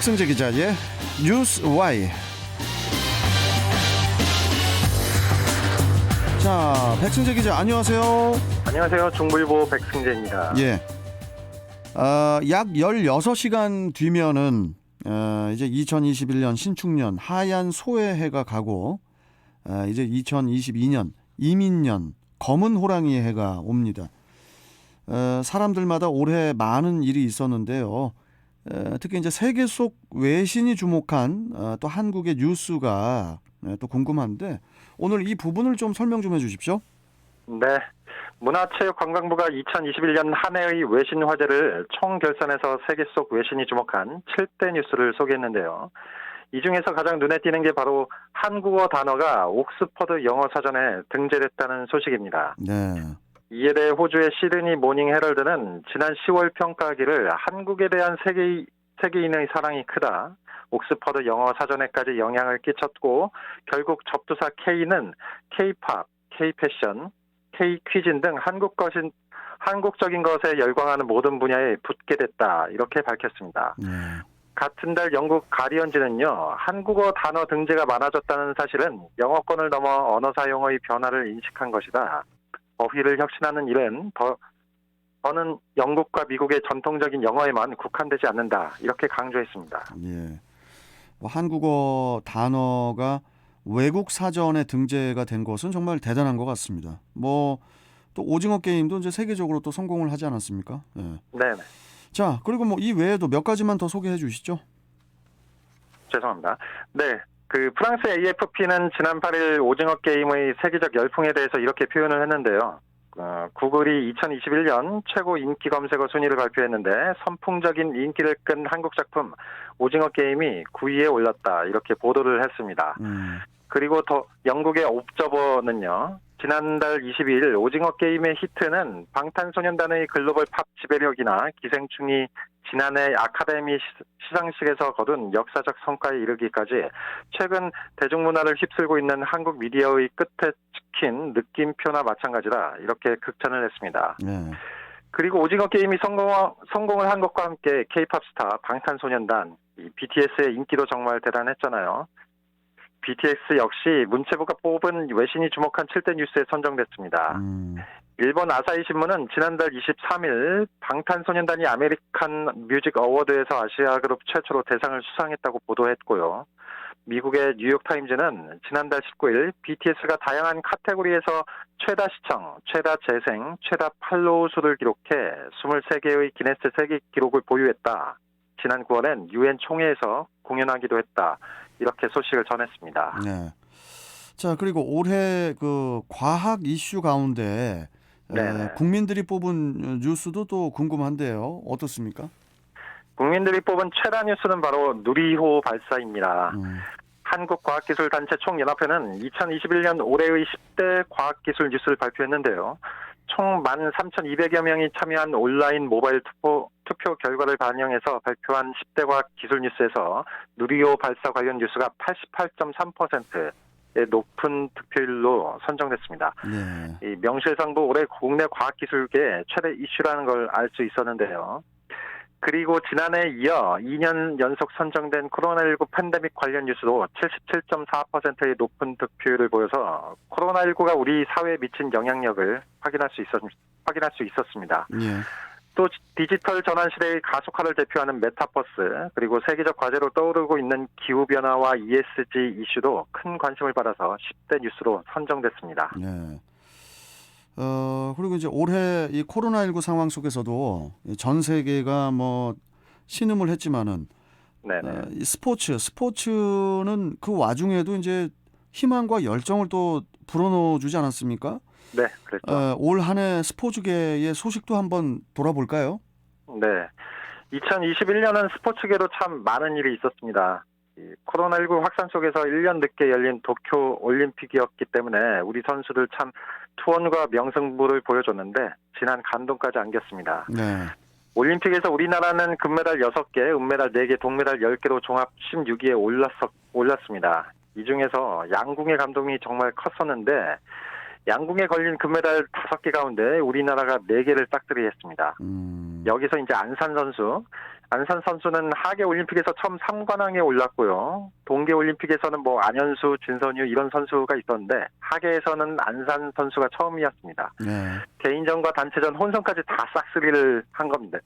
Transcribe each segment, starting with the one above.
백승재 기자의 뉴스 Y. 자, 백승재 기자 안녕하세요. 안녕하세요. 중부일보 백승재입니다. 예. 약 16시간 뒤면은 이제 2021년 신축년 하얀 소의 해가 가고 이제 2022년 이민년 검은 호랑이의 해가 옵니다. 사람들마다 올해 많은 일이 있었는데요. 특히 이제 세계 속 외신이 주목한 또 한국의 뉴스가 또 궁금한데 오늘 이 부분을 좀 설명 좀 해주십시오. 네. 문화체육관광부가 2021년 한 해의 외신 화제를 총결산해서 세계 속 외신이 주목한 7대 뉴스를 소개했는데요. 이 중에서 가장 눈에 띄는 게 바로 한국어 단어가 옥스퍼드 영어 사전에 등재됐다는 소식입니다. 네. 이에 대해 호주의 시드니 모닝 헤럴드는 지난 10월 평가하기를 한국에 대한 세계인의 사랑이 크다. 옥스퍼드 영어 사전에까지 영향을 끼쳤고 결국 접두사 K는 K-팝, K-패션, K-퀴즈 등 한국적인 것에 열광하는 모든 분야에 붙게 됐다. 이렇게 밝혔습니다. 같은 달 영국 가디언지는요. 한국어 단어 등재가 많아졌다는 사실은 영어권을 넘어 언어 사용의 변화를 인식한 것이다. 어휘를 혁신하는 일은 더는 영국과 미국의 전통적인 영어에만 국한되지 않는다. 이렇게 강조했습니다. 예. 한국어 단어가 외국 사전에 등재가 된 것은 정말 대단한 것 같습니다. 또 오징어 게임도 이제 세계적으로 또 성공을 하지 않았습니까? 예. 네. 자, 그리고 이 외에도 몇 가지만 더 소개해 주시죠. 죄송합니다. 네. 프랑스 AFP는 지난 8일 오징어 게임의 세계적 열풍에 대해서 이렇게 표현을 했는데요. 구글이 2021년 최고 인기 검색어 순위를 발표했는데 선풍적인 인기를 끈 한국 작품 오징어 게임이 9위에 올랐다. 이렇게 보도를 했습니다. 그리고 영국의 옵저버는요. 지난달 22일 오징어 게임의 히트는 방탄소년단의 글로벌 팝 지배력이나 기생충이 지난해 아카데미 시상식에서 거둔 역사적 성과에 이르기까지 최근 대중문화를 휩쓸고 있는 한국 미디어의 끝에 찍힌 느낌표나 마찬가지다. 이렇게 극찬을 했습니다. 그리고 오징어 게임이 성공을 한 것과 함께 K-팝 스타 방탄소년단, BTS의 인기도 정말 대단했잖아요. BTS 역시 문체부가 뽑은 외신이 주목한 7대 뉴스에 선정됐습니다. 일본 아사히 신문은 지난달 23일 방탄소년단이 아메리칸 뮤직 어워드에서 아시아 그룹 최초로 대상을 수상했다고 보도했고요. 미국의 뉴욕타임즈는 지난달 19일 BTS가 다양한 카테고리에서 최다 시청, 최다 재생, 최다 팔로우 수를 기록해 23개의 기네스 세계 기록을 보유했다. 지난 9월엔 UN 총회에서 공연하기도 했다. 이렇게 소식을 전했습니다. 네. 자, 그리고 올해 과학 이슈 가운데 국민들이 뽑은 뉴스도 또 궁금한데요. 어떻습니까? 국민들이 뽑은 최다 뉴스는 바로 누리호 발사입니다. 한국과학기술단체 총연합회는 2021년 올해의 10대 과학기술 뉴스를 발표했는데요. 총 13,200여 명이 참여한 온라인 모바일 투표 결과를 반영해서 발표한 10대 과학기술 뉴스에서 누리호 발사 관련 뉴스가 88.3%의 높은 득표율로 선정됐습니다. 이 명실상부 올해 국내 과학기술계 최대 이슈라는 걸 알 수 있었는데요. 그리고 지난해에 이어 2년 연속 선정된 코로나19 팬데믹 관련 뉴스도 77.4%의 높은 득표율을 보여서 코로나19가 우리 사회에 미친 영향력을 확인할 수 있었습니다. 또 디지털 전환 시대의 가속화를 대표하는 메타버스 그리고 세계적 과제로 떠오르고 있는 기후변화와 ESG 이슈도 큰 관심을 받아서 10대 뉴스로 선정됐습니다. 그리고 이제 올해 이 코로나19 상황 속에서도 전 세계가 신음을 했지만은 이 스포츠는 그 와중에도 이제 희망과 열정을 또 불어넣어 주지 않았습니까? 네, 그렇죠. 올 한 해 스포츠계의 소식도 한번 돌아볼까요? 네. 2021년은 스포츠계로 참 많은 일이 있었습니다. 코로나19 확산 속에서 1년 늦게 열린 도쿄 올림픽이었기 때문에 우리 선수들 참 투혼과 명승부를 보여줬는데 지난 감동까지 안겼습니다. 올림픽에서 우리나라는 금메달 6개, 은메달 4개, 동메달 10개로 종합 16위에 올랐습니다. 이 중에서 양궁의 감동이 정말 컸었는데 양궁에 걸린 금메달 5개 가운데 우리나라가 4개를 딱들이 했습니다. 여기서 이제 안산 선수, 안산 선수는 하계 올림픽에서 처음 3관왕에 올랐고요. 동계 올림픽에서는 뭐 안현수, 진선유 이런 선수가 있었는데 하계에서는 안산 선수가 처음이었습니다. 네. 개인전과 단체전 혼성까지 다 싹쓸이를 한 겁니다.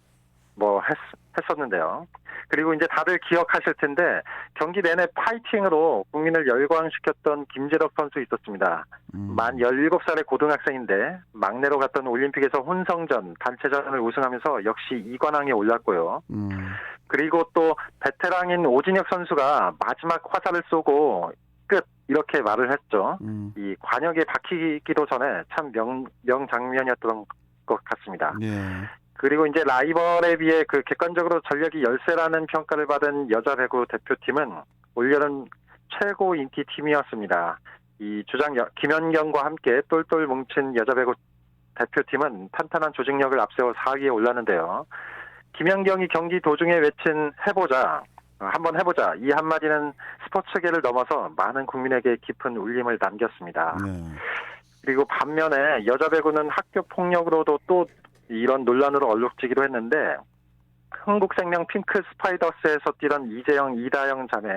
했었는데요. 그리고 이제 다들 기억하실 텐데 경기 내내 파이팅으로 국민을 열광시켰던 김재덕 선수 있었습니다. 만 17살의 고등학생인데 막내로 갔던 올림픽에서 혼성전, 단체전을 우승하면서 역시 2관왕에 올랐고요. 그리고 또 베테랑인 오진혁 선수가 마지막 화살을 쏘고 끝 이렇게 말을 했죠. 이 관역에 박히기도 전에 참 명장면이었던 것 같습니다. 예. 그리고 이제 라이벌에 비해 그 객관적으로 전력이 열세라는 평가를 받은 여자 배구 대표팀은 올여름 최고 인기 팀이었습니다. 이 주장 김연경과 함께 똘똘 뭉친 여자 배구 대표팀은 탄탄한 조직력을 앞세워 4위에 올랐는데요. 김연경이 경기 도중에 외친 해보자, 한번 해보자 이 한마디는 스포츠계를 넘어서 많은 국민에게 깊은 울림을 남겼습니다. 그리고 반면에 여자 배구는 학교 폭력으로도 또 이런 논란으로 얼룩지기도 했는데 흥국생명 핑크 스파이더스에서 뛰던 이재영, 이다영 자매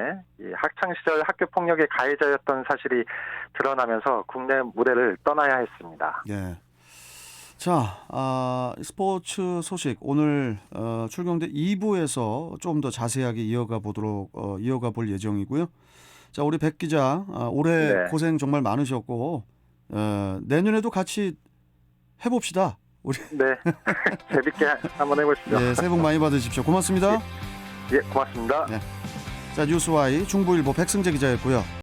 학창시절 학교 폭력의 가해자였던 사실이 드러나면서 국내 무대를 떠나야 했습니다. 예. 자, 스포츠 소식 오늘 출경대 2부에서 좀 더 자세하게 이어가 볼 예정이고요. 자, 우리 백 기자 올해 네. 고생 정말 많으셨고 내년에도 같이 해봅시다. 우리 네, 재밌게 한번 해보시죠. 네, 새해 복 많이 받으십시오. 고맙습니다. 예, 고맙습니다. 네. 자, 뉴스와이 중부일보 백승재 기자였고요.